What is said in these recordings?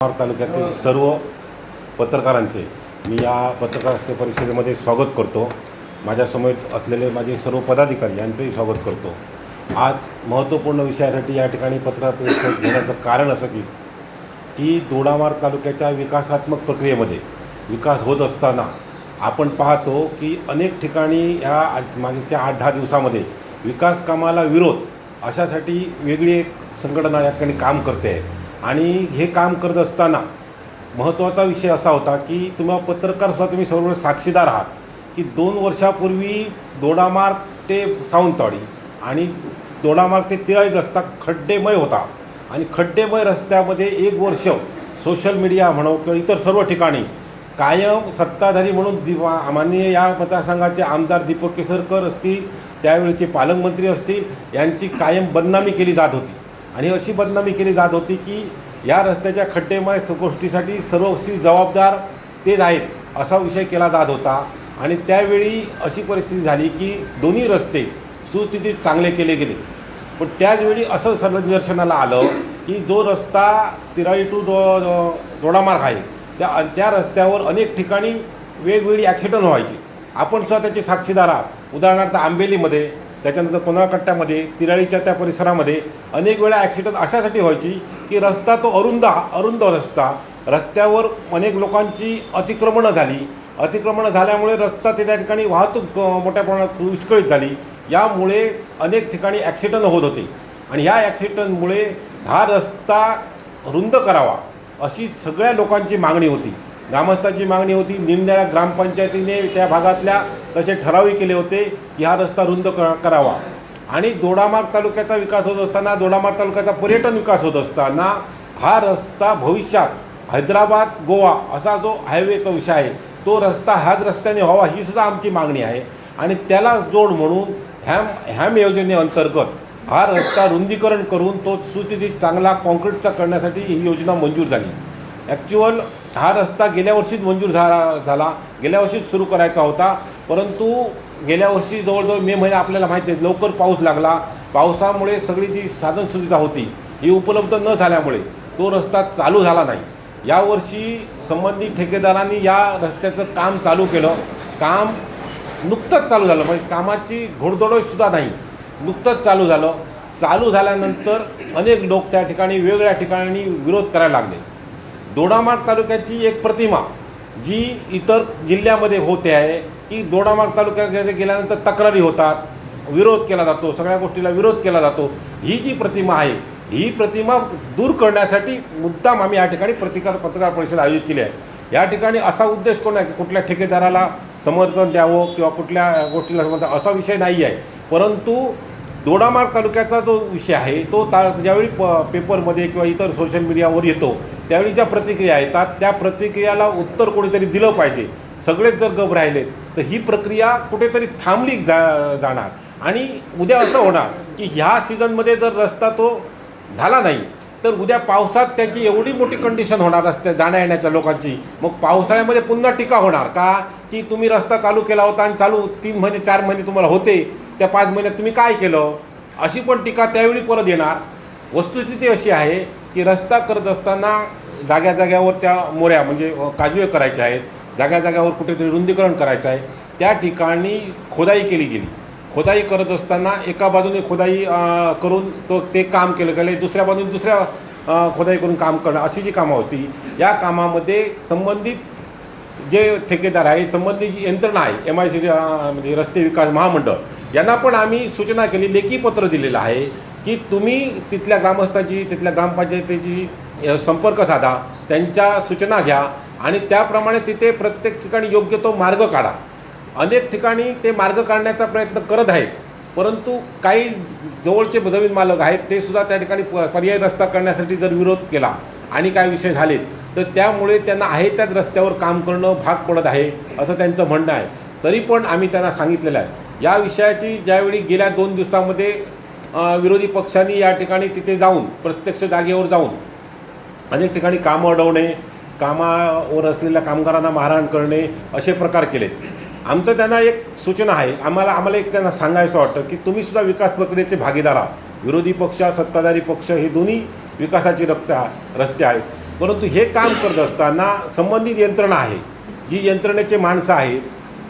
तालुक्यातील सर्व पत्रकारांचे मी या पत्रकार परिषदेमध्ये स्वागत करतो. माझ्यासमोर असलेले माझे सर्व पदाधिकारी यांचंही स्वागत करतो. आज महत्त्वपूर्ण विषयासाठी या ठिकाणी पत्रकार परिषद घेण्याचं कारण असं की दोडामार्ग तालुक्याच्या विकासात्मक प्रक्रियेमध्ये विकास होत असताना आपण पाहतो की अनेक ठिकाणी या मागच्या 8-10 दिवसामध्ये विकास कामाला विरोध अशासाठी वेगळी एक संघटना या ठिकाणी काम करते आहे. आणि हे काम करत असताना महत्त्वाचा विषय असा होता की पत्रकारसुद्धा तुम्ही सर्व साक्षीदार आहात की 2 वर्षापूर्वी दोडामार्ग ते सावंतवाडी आणि दोडामार्ग ते तिराळी रस्ता खड्डेमय होता. आणि खड्डेमय रस्त्यामध्ये 1 वर्ष सोशल मीडिया म्हणो किंवा इतर सर्व ठिकाणी कायम सत्ताधारी म्हणून माननीय या मतदारसंघाचे आमदार दीपक केसरकर असतील, त्यावेळेचे पालकमंत्री असतील, यांची कायम बदनामी केली जात होती. आणि अशी बदनामी केली जात होती की या रस्त्याच्या खड्डेमय गोष्टीसाठी सर्वस्वी जबाबदार तेच आहेत असा विषय केला जात होता. आणि त्यावेळी अशी परिस्थिती झाली की दोन्ही रस्ते सुस्थितीत चांगले केले गेले. पण त्याचवेळी असं सर्व निदर्शनाला आलं की जो रस्ता तिराळी टू दोडामार्ग आहे त्या रस्त्यावर अनेक ठिकाणी वेगवेगळी ॲक्सिडेंट व्हायची. आपण सुद्धा त्याचे साक्षीदार आहात. उदाहरणार्थ आंबेलीमध्ये, त्याच्यानंतर कोनाळकट्ट्यामध्ये, तिराळीच्या त्या परिसरामध्ये अनेक वेळा ॲक्सिडेंट अशासाठी व्हायची की रस्ता तो अरुंद रस्त्यावर अनेक लोकांची अतिक्रमणं झाली. अतिक्रमणं झाल्यामुळे रस्ता त्या ठिकाणी वाहतूक मोठ्या प्रमाणात विस्कळीत झाली. यामुळे अनेक ठिकाणी ॲक्सिडेंट होत होते. आणि ह्या ॲक्सिडेंटमुळे हा रस्ता रुंद करावा अशी सगळ्या लोकांची मागणी होती. ग्रामस्थांची मागणी होती. निमदळा ग्रामपंचायतीने त्या भागातल्या तसे ठराव केले होते की हा रस्ता रुंद करावा. आणि दोडामार्ग तालुक्याचा विकास होत असताना, दोडामार्ग तालुक्याचा पर्यटन विकास होत असताना हा रस्ता भविष्यात हैदराबाद गोवा असा जो हायवेचा विषय आहे तो रस्ता ह्याच रस्त्याने व्हावा ही सुद्धा आमची मागणी आहे. आणि त्याला जोड म्हणून हॅम योजनेअंतर्गत हा रस्ता रुंदीकरण करून तो सुस्थितीत चांगला कॉन्क्रीटचा करण्यासाठी ही योजना मंजूर झाली. ॲक्च्युअल हा रस्ता गेल्या वर्षीच मंजूर झाला गेल्या वर्षीच सुरू करायचा होता. परंतु गेल्या वर्षी जवळजवळ मे महिना आपल्याला माहिती आहे लवकर पाऊस लागला. पावसामुळे सगळी जी साधनसुविधा होती ही उपलब्ध न झाल्यामुळे तो रस्ता चालू झाला नाही. यावर्षी संबंधित ठेकेदारांनी या रस्त्याचं काम चालू केलं. काम नुकतंच चालू झालं, म्हणजे कामाची घोडदौडसुद्धा नाही, नुकतंच चालू झालं. चालू झाल्यानंतर अनेक लोक त्या ठिकाणी वेगवेगळ्या ठिकाणी विरोध करायला लागले. दोडामार्ग तालुक्याची एक प्रतिमा जी इतर जिल्ह्यामध्ये होते आहे की दोडामार्ग तालुक्यात गेल्यानंतर तक्रारी होतात, विरोध केला जातो, सगळ्या गोष्टीला विरोध केला जातो. ही जी प्रतिमा आहे ही प्रतिमा दूर करण्यासाठी मुद्दाम आम्ही या ठिकाणी पत्रकार परिषद आयोजित केली आहे. या ठिकाणी असा उद्देश कोण आहे की कुठल्या ठेकेदाराला समर्थन द्यावं किंवा कुठल्या गोष्टीला समर्थन असा विषय नाही आहे. परंतु दोडामार्ग तालुक्याचा जो विषय आहे तो ज्यावेळी पेपरमध्ये किंवा इतर सोशल मीडियावर येतो त्यावेळी ज्या प्रतिक्रिया येतात त्या प्रतिक्रियाला उत्तर कोणीतरी दिलं पाहिजे. सगळेच जर गप राहिले तर ही प्रक्रिया कुठेतरी थांबली जाणार. आणि उद्या असं होणार की ह्या सीझनमध्ये जर रस्ता तो झाला नाही तर उद्या पावसात त्याची एवढी मोठी कंडिशन होणार रस्त्या जाण्या येण्याच्या लोकांची. मग पावसाळ्यामध्ये पुन्हा टीका होणार का की तुम्ही रस्ता चालू केला होता आणि चालू 3 महिने 4 महिने तुम्हाला होते, त्या 5 महिन्यात तुम्ही काय केलं, अशी पण टीका त्यावेळी परत येणार. वस्तुस्थिती अशी आहे की रस्ता करत असताना जाग्यावर त्या मोऱ्या म्हणजे काजवे करायच्या आहेत, जाग्यावर कुठेतरी रुंदीकरण करायचं आहे. त्या ठिकाणी खोदाई केली गेली. खोदाई करत असताना एका बाजूने खोदाई करून ते काम केलं गेलं, दुसऱ्या बाजूने दुसऱ्या खोदाई करून काम करणं अशी जी कामं होती. या कामामध्ये संबंधित जे ठेकेदार आहे, संबंधित जी यंत्रणा आहे MIC म्हणजे रस्ते विकास महामंडळ यांना पण आम्ही सूचना केली, लेखी पत्र दिलेलं आहे की तुम्ही तिथल्या ग्रामस्थांची, तिथल्या ग्रामपंचायतीची संपर्क साधा, त्यांच्या सूचना घ्या आणि त्याप्रमाणे तिथे प्रत्येक ठिकाणी योग्य तो मार्ग काढा. अनेक ठिकाणी ते मार्ग काढण्याचा प्रयत्न करत आहेत. परंतु काही जवळचे जमीन मालक आहेत ते सुद्धा त्या ठिकाणी पर्यायी रस्ता करण्यासाठी जर विरोध केला आणि काय विषय झालेत तर त्यामुळे त्यांना आहे त्याच रस्त्यावर काम करणं भाग पडत आहे असं त्यांचं म्हणणं आहे. तरी पण आम्ही त्यांना सांगितलेलं आहे या विषयाची ज्यावेळी गेल्या 2 दिवसामध्ये विरोधी पक्षांनी या ठिकाणी तिथे जाऊन प्रत्यक्ष जागेवर जाऊन अनेक ठिकाणी कामं अडवणे, कामावर असलेल्या कामगारांना मारहाण करणे असे प्रकार केलेत. आमचं त्यांना एक सूचना आहे, आम्हाला एक त्यांना सांगायचं वाटतं की तुम्हीसुद्धा विकास प्रक्रियेचे भागीदार आहात. विरोधी पक्ष, सत्ताधारी पक्ष हे दोन्ही विकासाचे रस्ते आहेत. परंतु हे काम करत असताना संबंधित यंत्रणा आहे, जी यंत्रणेचे माणसं आहेत,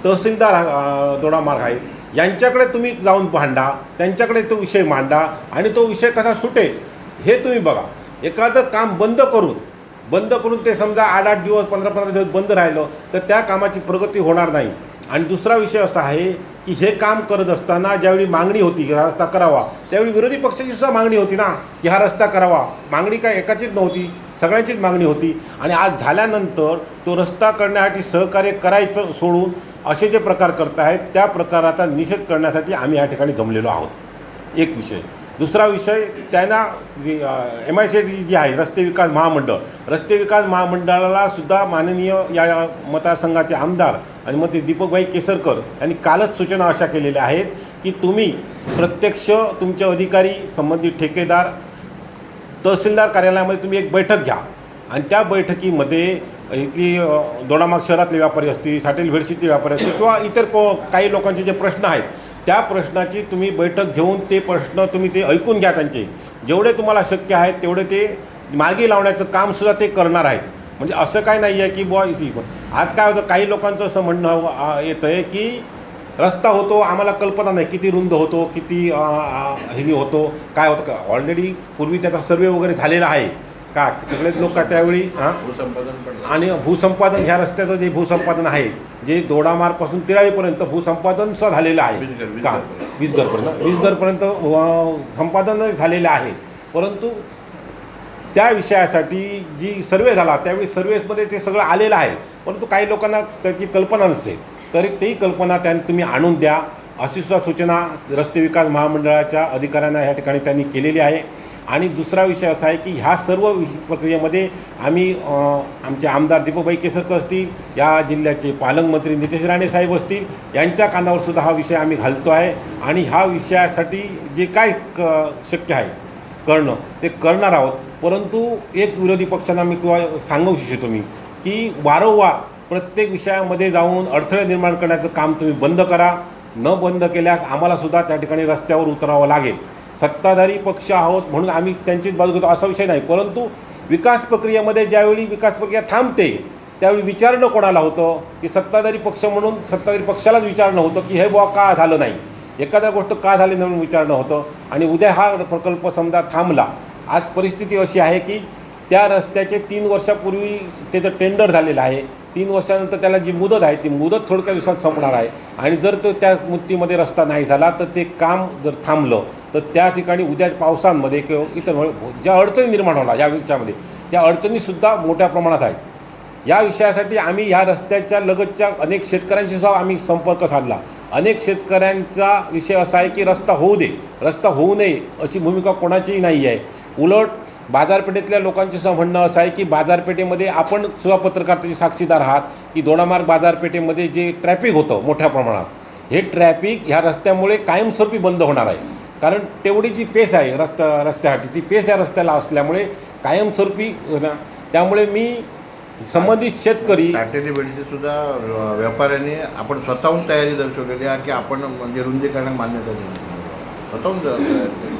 तहसीलदार दोडामार्ग आहेत, यांच्याकडे तुम्ही जाऊन भांडा, त्यांच्याकडे तो विषय मांडा आणि तो विषय कसा सुटेल हे तुम्ही बघा. एखादं काम बंद करून ते समजा 8-8 दिवस 15-15 दिवस बंद राहिलं तर त्या कामाची प्रगती होणार नाही. आणि दुसरा विषय असा आहे की हे काम करत असताना ज्यावेळी मागणी होती की हा रस्ता करावा, त्यावेळी विरोधी पक्षाची सुद्धा मागणी होती ना की हा रस्ता करावा. मागणी काय एकाचीच नव्हती, सगळ्यांचीच मागणी होती. आणि आज झाल्यानंतर तो रस्ता करण्यासाठी सहकार्य करायचं सोडून असे जे प्रकार करत आहेत त्या प्रकाराचा निषेध करण्यासाठी आम्ही या ठिकाणी जमलेलो आहोत. एक विषय. दुसरा विषय, त्यांना MICT जी आहे रस्ते विकास महामंडळाला सुद्धा माननीय या मतदारसंघाचे आमदार आणि मग ते दीपकभाई केसरकर यांनी कालच सूचना अशा केलेल्या आहेत की तुम्ही प्रत्यक्ष तुमचे अधिकारी, संबंधित ठेकेदार, तहसीलदार कार्यालयामध्ये तुम्ही एक बैठक घ्या आणि त्या बैठकीमध्ये इथली दोडामार्ग शहरातले व्यापारी असतील, साटेल भेडशीचे व्यापारी असतील किंवा इतर काही लोकांचे जे प्रश्न आहेत त्या प्रश्नाची तुम्ही बैठक घेऊन ते प्रश्न तुम्ही ते ऐकून घ्या. त्यांचे जेवढे तुम्हाला शक्य आहेत तेवढे ते मार्गी लावण्याचं कामसुद्धा ते करणार आहेत. म्हणजे असं काय नाही आहे की बुवा आज काय होतं, काही लोकांचं असं म्हणणं येतं आहे की रस्ता होतो, आम्हाला कल्पना नाही किती रुंद होतो, किती हेवी होतो, काय होतं. का ऑलरेडी पूर्वी त्याचा सर्वे वगैरे झालेला आहे का, सगळेच लोक त्यावेळी आणि भूसंपादन ह्या रस्त्याचं जे भूसंपादन आहे जे दोडामार्गपासून तिराळीपर्यंत भूसंपादनसुद्धा झालेलं आहे का, वीसगरपर्यंत संपादन झालेलं आहे. परंतु त्या विषयासाठी जी सर्वे झाला त्यावेळी सर्वेमध्ये ते सगळं आलेलं आहे. परंतु काही लोकांना त्याची कल्पना नसते, तरी ती कल्पना तुम्ही आणून द्या अशी सुद्धा सूचना रस्ते विकास महामंडळाच्या अधिकाऱ्यांना या ठिकाणी त्यांनी केलेली आहे. आणि दुसरा विषय असा आहे की ह्या सर्व प्रक्रियेमध्ये आम्ही आमचे आमदार दीपकभाई केसरकर असतील, या जिल्ह्याचे पालकमंत्री नितेश राणे साहेब असतील, यांच्या कानावरसुद्धा हा विषय आम्ही घालतो आहे. आणि ह्या विषयासाठी जे काय शक्य आहे करणं ते करणार आहोत. परंतु एक विरोधी पक्षांना मी किंवा सांगू इच्छितो मी की वारंवार प्रत्येक विषयामध्ये जाऊन अडथळे निर्माण करण्याचं काम तुम्ही बंद करा. न बंद केल्यास आम्हालासुद्धा त्या ठिकाणी रस्त्यावर उतरावं लागेल. सत्ताधारी पक्ष आहोत म्हणून आम्ही त्यांचीच बाजू घेतो असा विषय नाही. परंतु विकास प्रक्रियेमध्ये ज्यावेळी विकास प्रक्रिया थांबते त्यावेळी विचारणं कोणाला होतं की सत्ताधारी पक्ष म्हणून सत्ताधारी पक्षालाच विचारणं होतं की हे बुवा का झालं नाही, एखाद्या गोष्ट का झाली नाही म्हणून विचारणं होतं. आणि उद्या हा प्रकल्प समजा थांबला, आज परिस्थिती अशी आहे की त्या रस्त्याचे 3 वर्षापूर्वी त्याचं टेंडर झालेलं आहे. 3 वर्षानंतर त्याला जी मुदत आहे ती मुदत थोडक्या दिवसात संपणार आहे. आणि जर तो त्या मुदतीमध्ये रस्ता नाही झाला तर ते काम जर थांबलं तर त्या ठिकाणी उद्या पावसांमध्ये किंवा इतर ज्या अडचणी निर्माण होणार या विषयामध्ये त्या अडचणीसुद्धा मोठ्या प्रमाणात आहेत. या विषयासाठी आम्ही ह्या रस्त्याच्या लगतच्या अनेक शेतकऱ्यांशी सुद्धा आम्ही संपर्क साधला. अनेक शेतकऱ्यांचा विषय असा आहे की रस्ता होऊ नये अशी भूमिका कोणाचीही नाही आहे. उलट बाजारपेठेतल्या लोकांचं सुद्धा म्हणणं असं आहे की बाजारपेठेमध्ये आपण सुद्धा पत्रकार त्याचे साक्षीदार आहात की दोडामार्ग बाजारपेठेमध्ये जे ट्रॅफिक होतं मोठ्या प्रमाणात, हे ट्रॅफिक ह्या रस्त्यामुळे कायमस्वरूपी बंद होणार आहे. कारण तेवढी जी पेस आहे रस्त्यासाठी ती पेस या रस्त्याला असल्यामुळे कायमस्वरूपी त्यामुळे मी संबंधित शेतकरी साठेली बेडीचे सुद्धा व्यापाऱ्यांनी आपण स्वतःहून तयारी दर्शवलेली आहे की आपण म्हणजे रुंदीकरण मान्यता देण्याची स्वतःहून.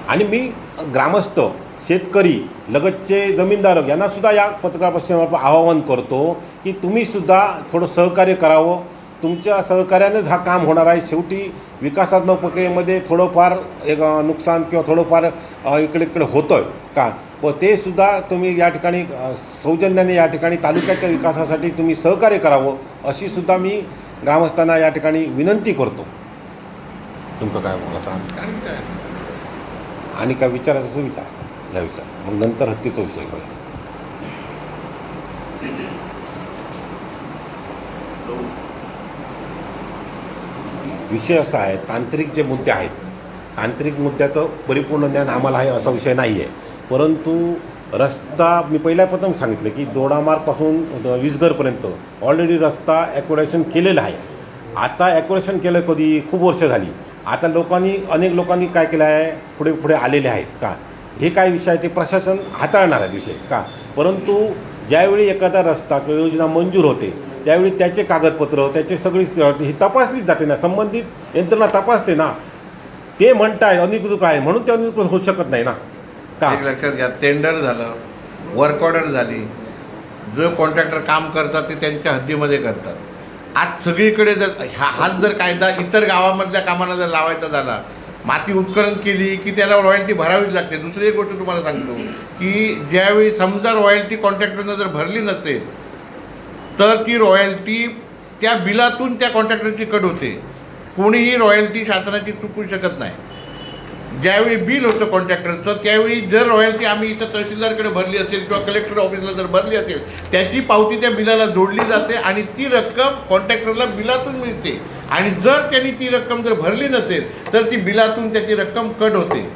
आणि मी ग्रामस्थ, शेतकरी, लगतचे जमीनदार यांनासुद्धा या पत्रकार परिषदेमार्फत आवाहन करतो की तुम्हीसुद्धा थोडं सहकार्य करावं. तुमच्या सहकार्यानेच हा काम होणार आहे. शेवटी विकासात्मक प्रक्रियेमध्ये थोडंफार एक नुकसान किंवा थोडंफार इकडे तिकडे होतं आहे का, व ते सुद्धा तुम्ही या ठिकाणी सौजन्याने या ठिकाणी तालुक्याच्या विकासासाठी तुम्ही सहकार्य करावं अशी सुद्धा मी ग्रामस्थांना या ठिकाणी विनंती करतो. तुमचं काय मला सांग आणि काय विचारायचं असं विचार या विचार, मग नंतर हत्तीचा विषय घेऊया. विषय असा आहे, तांत्रिक जे मुद्दे आहेत, तांत्रिक मुद्द्याचं परिपूर्ण ज्ञान आम्हाला आहे असा विषय नाही आहे. परंतु रस्ता मी पहिल्यापासून सांगितलं की दोडामार्गपासून वीसगरपर्यंत ऑलरेडी रस्ता ॲक्युरेशन केलेला आहे. आता ॲक्युरेशन केलं कधी खूप वर्ष झाली. आता अनेक लोकांनी काय केलं आहे, पुढे आलेले आहेत का, हे काय विषय आहे ते प्रशासन हाताळणार आहे विषय का. परंतु ज्यावेळी एखादा रस्ता किंवा योजना मंजूर होते त्यावेळी त्याचे कागदपत्र त्याचे सगळी ही तपासलीच जाते ना, संबंधित यंत्रणा तपासते ना. ते म्हणताय अनधिकृत आहे म्हणून ते अनधिकृत होऊ शकत नाही ना का. लक्षात घ्या, टेंडर झालं, वर्क ऑर्डर झाली, जो कॉन्ट्रॅक्टर काम करतात ते त्यांच्या हद्दीमध्ये करतात. आज सगळीकडे जर हाच जर कायदा इतर गावामधल्या कामांना जर लावायचा झाला, माती उत्खनन केली की त्याला रॉयल्टी भरावीच लागते. दुसरी एक गोष्ट तुम्हाला सांगतो की ज्यावेळी समजा रॉयल्टी कॉन्ट्रॅक्टरनं जर भरली नसेल तर ती रॉयल्टी त्या बिलातून त्या कॉन्ट्रॅक्टरची कट होते. कोणीही रॉयल्टी शासनाची चुकू शकत नाही. ज्यावेळी बिल होतं कॉन्ट्रॅक्टरचं त्यावेळी जर रॉयल्टी आम्ही इथं तहसीलदारकडे भरली असेल किंवा कलेक्टर ऑफिसला जर भरली असेल त्याची पावती त्या बिलाला जोडली जाते आणि ती रक्कम कॉन्ट्रॅक्टरला बिलातून मिळते. आणि जर त्यांनी ती रक्कम जर भरली नसेल तर ती बिलातून त्याची रक्कम कट होते.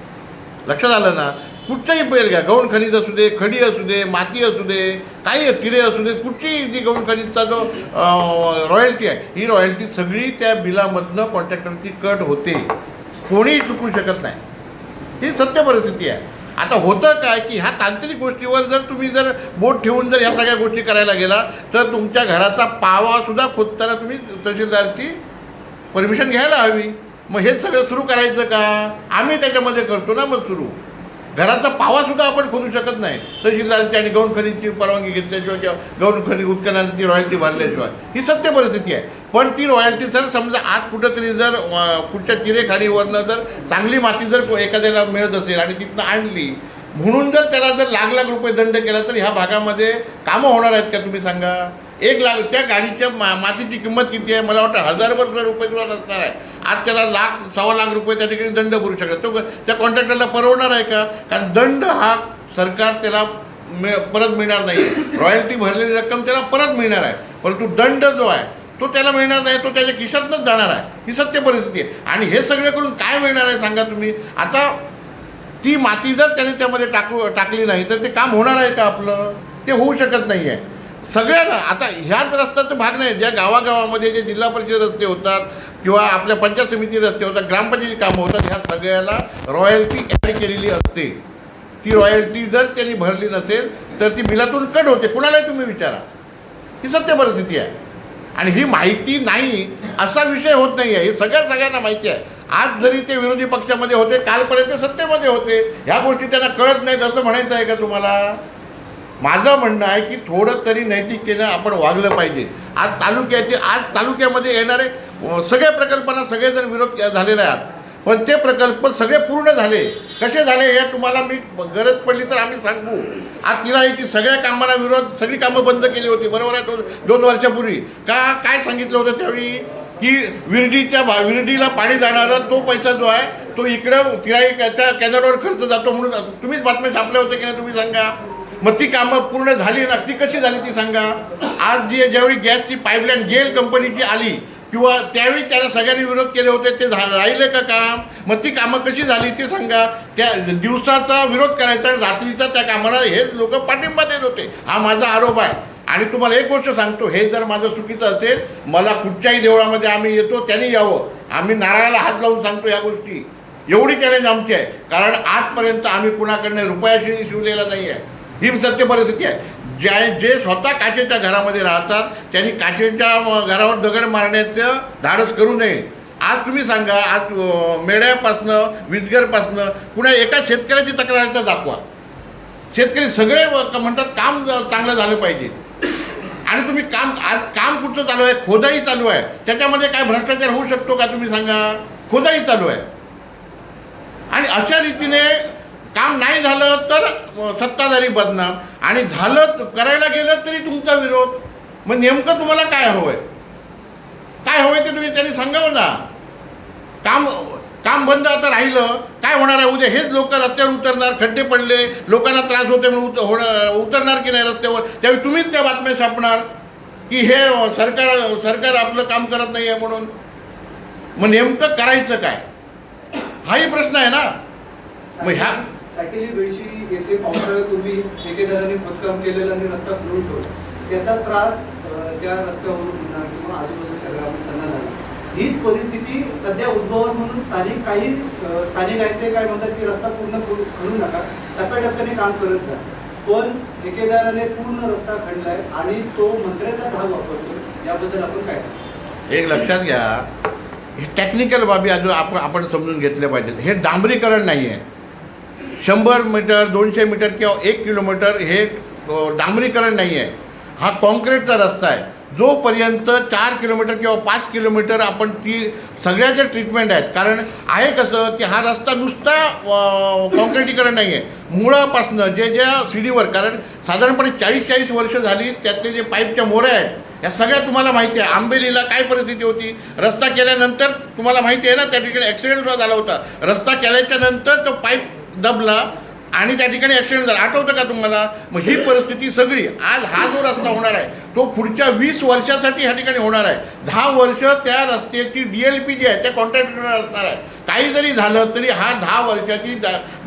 लक्षात आलं ना? कुठचंही बैल घ्या, गौण खनिज असू दे, खडी असू दे, माती असू दे, काही चिरे असू दे, कुठचीही जी गौण खनिजचा जो रॉयल्टी आहे ही रॉयल्टी सगळी त्या बिलामधनं कॉन्ट्रॅक्टरची कट होते. कोणीही चुकू शकत नाही. ही सत्य परिस्थिती आहे. आता होतं काय की ह्या तांत्रिक गोष्टीवर जर तुम्ही जर बोट ठेवून जर ह्या सगळ्या गोष्टी करायला गेला तर तुमच्या घराचा पावासुद्धा खोदताना तुम्ही तहसीलदारची परमिशन घ्यायला हवी. मग हे सगळं सुरू करायचं का? आम्ही त्याच्यामध्ये करतो ना. मग सुरू घराचा पावासुद्धा आपण खोदू शकत नाही तहसीलदारांची आणि गौण खनिजची परवानगी घेतल्याशिवाय किंवा गौण खनिज उत्खननाची रॉयल्टी भरल्याशिवाय. ही सत्य परिस्थिती आहे. पण ती रॉयल्टी सर समजा आज कुठंतरी जर कुठच्या चिरेखाडीवरनं जर चांगली माती जर एखाद्याला मिळत असेल आणि तिथनं आणली म्हणून जर त्याला जर लाख रुपये दंड केला तर ह्या भागामध्ये कामं होणार आहेत का? तुम्ही सांगा. 1 लाख त्या गाडीच्या मातीची किंमत किती आहे? मला वाटतं 1000 रुपये तुला नसणार आहे. आज त्याला ₹1,00,000-1,25,00,000 रुपये त्याच्याकडे दंड भरू शकतो. तो त्या कॉन्ट्रॅक्टरला परवडणार आहे का? कारण दंड हा सरकार त्याला परत मिळणार नाही. रॉयल्टी भरलेली रक्कम त्याला परत मिळणार आहे, परंतु दंड जो आहे तो त्याला मिळणार नाही, तो त्याच्या खिशातनंच जाणार आहे. ही सत्य परिस्थिती आहे. आणि हे सगळे करून काय मिळणार आहे सांगा तुम्ही? आता ती माती जर त्याने त्यामध्ये टाकली नाही तर ते काम होणार आहे का आपलं? ते होऊ शकत नाही आहे. सगळ्यांना आता ह्याच रस्त्याचा भाग नाही, ज्या गावागावामध्ये जे जिल्हा परिषद रस्ते होतात किंवा आपल्या पंचायत समिती रस्ते होतात, ग्रामपंचायतीची कामं होतात, ह्या सगळ्याला रॉयल्टी ॲड केलेली असते. ती रॉयल्टी जर त्यांनी भरली नसेल तर ती बिलातून कट होते. कुणालाही तुम्ही विचारा. ही सत्य परिस्थिती आहे. आणि ही माहिती नाही असा विषय होत नाही आहे. हे सगळ्यांना माहिती आहे. आज जरी ते विरोधी पक्षामध्ये होते, कालपर्यंत सत्तेमध्ये होते. ह्या गोष्टी त्यांना कळत नाहीत असं म्हणायचं आहे का तुम्हाला? माझं म्हणणं आहे की थोडं तरी नैतिकतेनं आपण वागलं पाहिजे. आज तालुक्यामध्ये येणारे सगळ्या प्रकल्पांना सगळेजण विरोध झालेला आहे आज. पण ते प्रकल्प सगळे पूर्ण झाले. कसे झाले हे तुम्हाला मी गरज पडली तर आम्ही सांगू. आज तिलाहीची सगळ्या कामांना विरोध, सगळी कामं बंद केली होती. बरोबर आहे? 2 वर्षापूर्वी काय सांगितलं होतं त्यावेळी की विरडीला पाणी जाणारा तो पैसा जो आहे तो इकडं तिराईच्या कॅनलवर खर्च जातो म्हणून तुम्हीच बातम्या छापल्या होत्या की नाही? तुम्ही सांगा. मग ती कामं पूर्ण झाली ना? ती कशी झाली ती सांगा. आज ज्यावेळी गॅसची पाईपलाईन गेल कंपनीची आली किंवा त्यावेळी त्याला सगळ्यांनी विरोध केले होते, ते राहिले का काम? मग ती कामं कशी झाली ते सांगा. त्या दिवसाचा विरोध करायचा आणि रात्रीचा त्या कामाला हे लोक पाठिंबा देत होते. हा माझा आरोप आहे. आणि तुम्हाला एक गोष्ट सांगतो, हे जर माझं चुकीचं असेल, मला कुठच्याही देवळामध्ये आम्ही येतो त्यांनी यावं. आम्ही नारळाला हात लावून सांगतो या गोष्टी. एवढी चॅलेंज आमची आहे. कारण आजपर्यंत आम्ही कुणाकडनं रुपयाशी शिवलेला नाही आहे. ही सत्य परिस्थिती आहे. जे स्वतः काचेच्या घरामध्ये राहतात त्यांनी काचेच्या घरावर दगड मारण्याचं धाडस करू नये. आज तुम्ही सांगा, आज मेढ्यापासनं वीजगरपासनं कुणा एका शेतकऱ्याची तक्रार तर दाखवा. शेतकरी सगळे म्हणतात काम चांगलं झालं पाहिजे. आणि तुम्ही आज काम कुठचं चालू आहे? खोदाई चालू आहे. त्याच्यामध्ये काय भ्रष्टाचार होऊ शकतो का? तुम्ही सांगा. खोदाई चालू आहे. आणि अशा रीतीने काम नाही झालं तर सत्ताधारी बदनाम, आणि झालं करायला गेलं तरी तुमचा विरोध. मग नेमकं तुम्हाला काय हवं आहे? काय हवं आहे ते तुम्ही त्यांनी सांगावं ना. काम बंद आता राहिलं काय होणार आहे? उद्या हेच लोक रस्त्यावर उतरणार. खड्डे पडले, लोकांना त्रास होते म्हणून उतरणार की नाही रस्त्यावर? त्यावेळी तुम्हीच त्या बातम्या छापणार की हे सरकार आपलं काम करत नाही आहे म्हणून. मग नेमकं करायचं काय? हाही प्रश्न आहे ना. मग ह्या सायकली बेळशी येथे पावसाळ्यापूर्वी ठेकेदारांनी खोदकाम केलेला आणि रस्ता खुलून ठेवला. त्याचा त्रास त्या रस्त्यावरून किंवा आजूबाजूच्या ग्रामस्थांना झाला. हीच परिस्थिती सध्या उद्भवत म्हणून स्थानिक आहेत ते काय म्हणतात की रस्ता पूर्ण खणू नका, टप्प्याटप्प्याने काम करत जा. पण ठेकेदाराने पूर्ण रस्ता खणलाय आणि तो मंत्र्याचा भाग वापरतो. याबद्दल आपण काय सांगतो? एक लक्षात घ्या, हे टेक्निकल बाबी अजून आपण समजून घेतल्या पाहिजेत. हे डांबरीकरण नाही आहे. 100 मीटर 200 मीटर किंवा 1 किलोमीटर हे डांबरीकरण नाही आहे, हा कॉन्क्रीटचा रस्ता आहे. जोपर्यंत 4 किलोमीटर किंवा 5 किलोमीटर आपण ती सगळ्याच्या ट्रीटमेंट आहेत. कारण आहे कसं की हा रस्ता नुसता कॉन्क्रिटीकरण नाही आहे, मुळापासनं ज्या सीडीवर, कारण साधारणपणे 40-40 वर्ष झाली त्यातले जे पाईपच्या मोऱ्या आहेत या सगळ्या तुम्हाला माहिती आहे. आंबेलीला काय परिस्थिती होती, रस्ता केल्यानंतर तुम्हाला माहिती आहे ना, त्या ठिकाणी ॲक्सिडेंटसुद्धा झाला होता. रस्ता केल्याच्या नंतर तो पाईप दबला आणि त्या ठिकाणी ॲक्सिडेंट झाला, आठवतं का तुम्हाला? मग ही परिस्थिती सगळी आज हा जो रस्ता होणार आहे तो पुढच्या 20 वर्षासाठी ह्या ठिकाणी होणार आहे. 10 वर्ष त्या रस्त्याची DLP जी आहे त्या कॉन्ट्रॅक्टरला असणार आहे. काही जरी झालं तरी हा 10 वर्षाची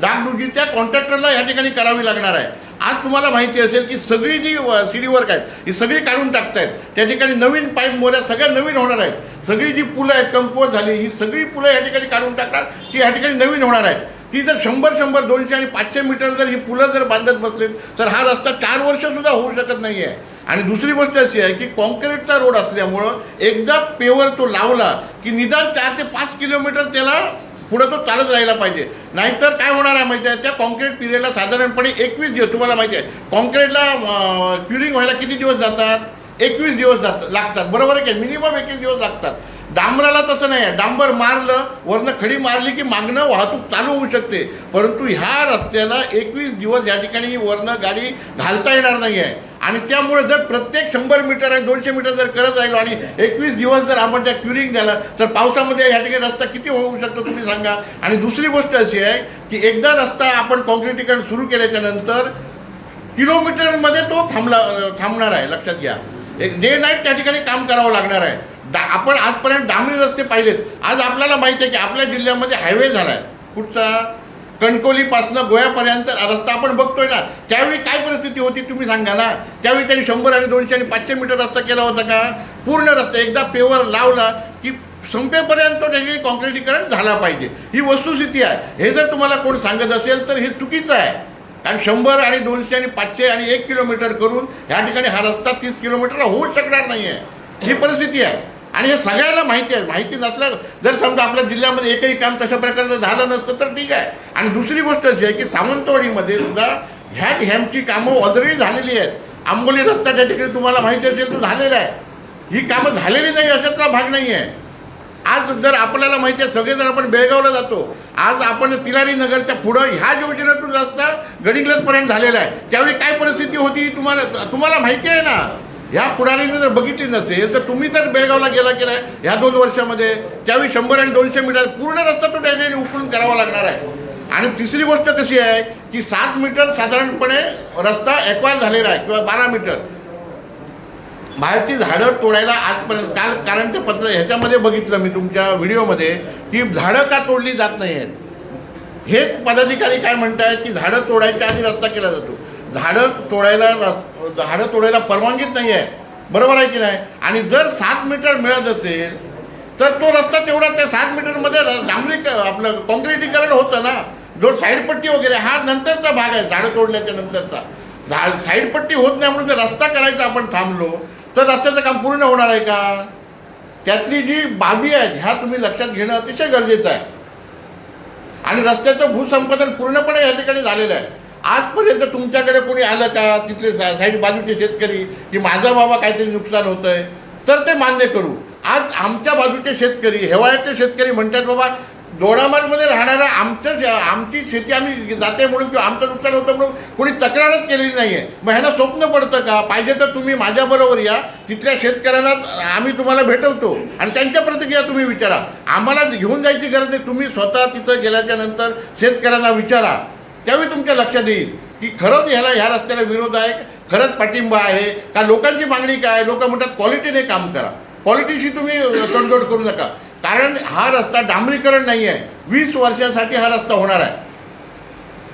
डागडुजी त्या कॉन्ट्रॅक्टरला ह्या ठिकाणी करावी लागणार आहे. आज तुम्हाला माहिती असेल की सगळी जी सीडी वर्क आहेत ही सगळी काढून टाकतायत. त्या ठिकाणी नवीन पाईप मोऱ्या सगळ्या नवीन होणार आहेत. सगळी जी पुलं आहेत कमकुवत झाली ही सगळी पुलं ह्या ठिकाणी काढून टाकणार, ती ह्या ठिकाणी नवीन होणार आहेत. ती जर 100, 200 आणि 500 मीटर जर ही पुलं जर बांधत बसलेत तर हा रस्ता 4 वर्षसुद्धा होऊ शकत नाही आहे. आणि दुसरी गोष्ट अशी आहे की कॉन्क्रीटचा रोड असल्यामुळं एकदा पेवर तो लावला की निदान 4 ते 5 किलोमीटर त्याला पुढं तो चालत राहिला पाहिजे. नाहीतर काय होणार आहे माहिती आहे, त्या कॉन्क्रीट पिरियडला साधारणपणे 21 दिवस, तुम्हाला माहिती आहे कॉन्क्रीटला क्युरिंग व्हायला किती दिवस जातात? 21 दिवस लागतात, बरोबर आहे की? मिनिमम 21 दिवस लागतात. डांबराला तसं नाही आहे, डांबर मारलं वरनं खडी मारली की मागणं वाहतूक चालू होऊ शकते. परंतु ह्या रस्त्याला 21 दिवस या ठिकाणी वरनं गाडी घालता येणार नाही आहे. आणि त्यामुळे जर प्रत्येक 100 मीटर आणि 200 मीटर जर करत राहिलो आणि 21 दिवस जर आपण त्या क्युरिंग झालं तर पावसामध्ये ह्या ठिकाणी रस्ता किती होऊ शकतो तुम्ही सांगा. आणि दुसरी गोष्ट अशी आहे की एकदा रस्ता आपण कॉन्क्रिटीकरण सुरू केल्याच्या नंतर किलोमीटरमध्ये तो थांबणार आहे. लक्षात घ्या, एक डे नाईट त्या ठिकाणी काम करावं लागणार आहे. आपण आजपर्यंत डांबरी रस्ते पाहिलेत. आज आपल्याला माहिती आहे की आपल्या जिल्ह्यामध्ये हायवे झाला आहे. कुठचा? कणकोलीपासनं गोव्यापर्यंत रस्ता आपण बघतोय ना. त्यावेळी काय परिस्थिती होती तुम्ही सांगा ना. त्यावेळी त्यांनी 100 आणि 200 आणि 500 मीटर रस्ता केला होता का? पूर्ण रस्ता एकदा पेवर लावला की संपेपर्यंत त्याची कॉन्क्रिटीकरण झाला पाहिजे, ही वस्तुस्थिती आहे. हे जर तुम्हाला कोण सांगत असेल तर हे चुकीचं आहे. कारण 100 आणि 200 आणि 500 आणि 1 किलोमीटर करून ह्या ठिकाणी हा रस्ता 30 किलोमीटरला होऊ शकणार नाही आहे, ही परिस्थिती आहे. आणि हे सगळ्यांना माहिती आहे. माहिती नसलं जर समजा आपल्या जिल्ह्यामध्ये एकही काम तशा प्रकारचं झालं नसतं तर ठीक आहे. आणि दुसरी गोष्ट अशी आहे की सावंतवाडीमध्ये सुद्धा ह्यांची कामं ऑलरेडी झालेली आहेत. आंबोली रस्ता त्या ठिकाणी तुम्हाला माहिती असेल तो झालेला आहे. ही कामं झालेली नाही अशातला भाग नाही आहे. आज जर आपल्याला माहिती आहे सगळेजण आपण बेळगावला जातो, आज आपण तिलारी नगरच्या पुढं ह्या योजनेतून रस्ता गडिंग्लजपर्यंत झालेला आहे. त्यावेळी काय परिस्थिती होती तुम्हाला माहिती आहे ना. ह्या पुढारीने जर बघितली नसेल तर तुम्ही जर बेळगावला गेला की नाही ह्या 2 वर्षामध्ये, त्यावेळी 100 आणि 200 मीटर पूर्ण रस्ता तो त्याने उकळून करावा लागणार आहे. आणि तिसरी गोष्ट कशी आहे की 7 मीटर साधारणपणे रस्ता ॲक्वायर झालेला आहे किंवा 12 मीटर. बाहेरची झाडं तोडायला आजपर्यंत कारण ते पत्र ह्याच्यामध्ये बघितलं मी तुमच्या व्हिडिओमध्ये की झाडं का तोडली जात नाही आहेत. हेच पदाधिकारी काय म्हणत आहेत की झाडं तोडायच्या आधी रस्ता केला जातो. झाडं तोडायला परवानगीच नाही आहे, बरोबर आहे की नाही. आणि जर 7 मीटर मिळत असेल तर तो रस्ता तेवढा त्या 7 मीटरमध्ये आपलं कॉन्क्रिटीकरण होतं ना. जो साईडपट्टी वगैरे हा नंतरचा भाग आहे, झाडं तोडल्याच्या नंतरचा. साईडपट्टी होत नाही म्हणून जर रस्ता करायचा आपण थांबलो तर रस्त्याचं काम पूर्ण होणार आहे का? त्यातली जी बाबी आहेत ह्या तुम्ही लक्षात घेणं अतिशय गरजेचं आहे. आणि रस्त्याचं भूसंपादन पूर्णपणे या ठिकाणी झालेलं आहे. आजपर्यंत तुमच्याकडे कोणी आलं का तिथले साईड बाजूचे शेतकरी की माझा बाबा काहीतरी नुकसान होतं आहे तर ते मान्य करू. आज आमच्या बाजूचे शेतकरी, हिवाळ्यातले शेतकरी म्हणतात बाबा दोडामार्गमध्ये राहणारा आमची शेती आम्ही जाते म्हणून किंवा आमचं नुकसान होतं म्हणून कोणी तक्रारच केलेली नाही आहे. मग ह्यांना स्वप्न पडतं का? पाहिजे तर तुम्ही माझ्याबरोबर या, तिथल्या शेतकऱ्यांना आम्ही तुम्हाला भेटवतो आणि त्यांच्या प्रतिक्रिया तुम्ही विचारा. आम्हाला घेऊन जायची गरज नाही, तुम्ही स्वतः तिथं गेल्याच्या नंतर शेतकऱ्यांना विचारा. त्यावेळी तुमच्या लक्षात येईल की खरंच ह्या रस्त्याला विरोध आहे, खरंच पाठिंबा आहे का, लोकांची मागणी काय. लोक म्हणतात क्वालिटीने काम करा, क्वालिटीशी तुम्ही तडजोड करू नका. कारण हा रस्ता डांबरीकरण नाही आहे, 20 वर्षासाठी हा रस्ता होणार आहे.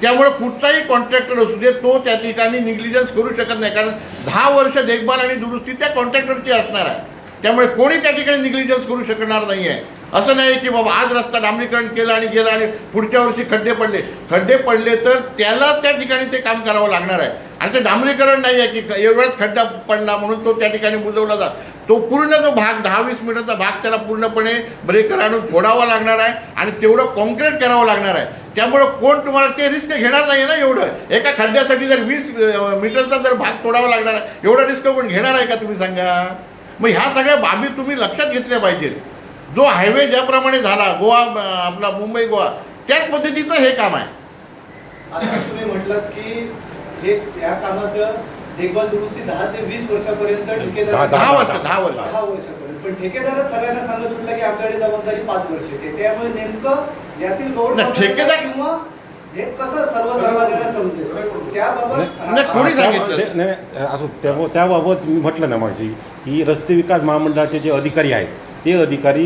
त्यामुळे कुठचाही कॉन्ट्रॅक्टर असू दे तो त्या ठिकाणी निग्लिजन्स करू शकत नाही. कारण 10 वर्ष देखभाल आणि दुरुस्ती त्या कॉन्ट्रॅक्टरची असणार आहे. त्यामुळे कोणी त्या ठिकाणी निग्लिजन्स करू शकणार नाही आहे. असं नाही की बाबा आज रस्ता डांबरीकरण केलं आणि गेलं आणि पुढच्या वर्षी खड्डे पडले तर त्यालाच त्या ठिकाणी ते काम करावं लागणार आहे. आणि ते डांबरीकरण नाही आहे की एवढाच खड्डा पडला म्हणून तो त्या ठिकाणी बुजवला जात. तो पूर्ण जो भाग 10-20 मीटरचा भाग त्याला पूर्णपणे ब्रेकर आणून फोडावा लागणार आहे आणि तेवढं कॉन्क्रीट करावं लागणार आहे. त्यामुळं कोण तुम्हाला ते रिस्क घेणार नाही ना एवढं. एका खड्ड्यासाठी जर 20 मीटरचा जर भाग तोडावा लागणार आहे, एवढं रिस्क कोण घेणार आहे का तुम्ही सांगा. मग ह्या सगळ्या बाबी तुम्ही लक्षात घेतल्या पाहिजेत. जो हायवे ज्याप्रमाणे झाला गोवा आपला मुंबई गोवा त्याच पद्धतीचं हे काम आहे. आता तुम्ही म्हटलं की हे या कामाचं देखभाल दुरुस्ती 10 ते 20 वर्षापर्यंत ठेकेदार 10 वर्ष 10 वर्षापर्यंत. पण ठेकेदारच सगळ्यांना सांगत सुटला की आमच्याकडे जबाबदारी 5 वर्षाची. त्यामुळे नेमकं यातील दोन नाही, ठेकेदार- किंवा हे कसं सर्वसामान्यांना समजेल त्याबाबत नाही, कोणी सांगितलं? नाही असं त्याबाबत मी म्हटलं ना माझी की रस्ते विकास महामंडळाचे जे अधिकारी आहेत ते अधिकारी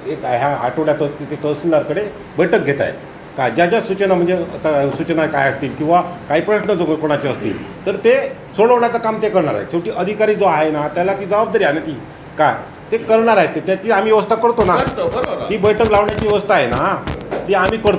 एक ह्या आठवड्यात तिथे तहसीलदारकडे बैठक घेत आहेत का ज्या ज्या सूचना म्हणजे आता सूचना काय असतील किंवा काही प्रश्न जो कोणाचे असतील तर ते सोडवण्याचं काम ते करणार आहे. शेवटी अधिकारी जो आहे ना त्याला ती जबाबदारी आहे ना ती काय ते करणार आहे ते त्याची आम्ही व्यवस्था करतो ना. करतो, बरोबर आहे. ती बैठक लावण्याची व्यवस्था आहे ना ती आम्ही करतो.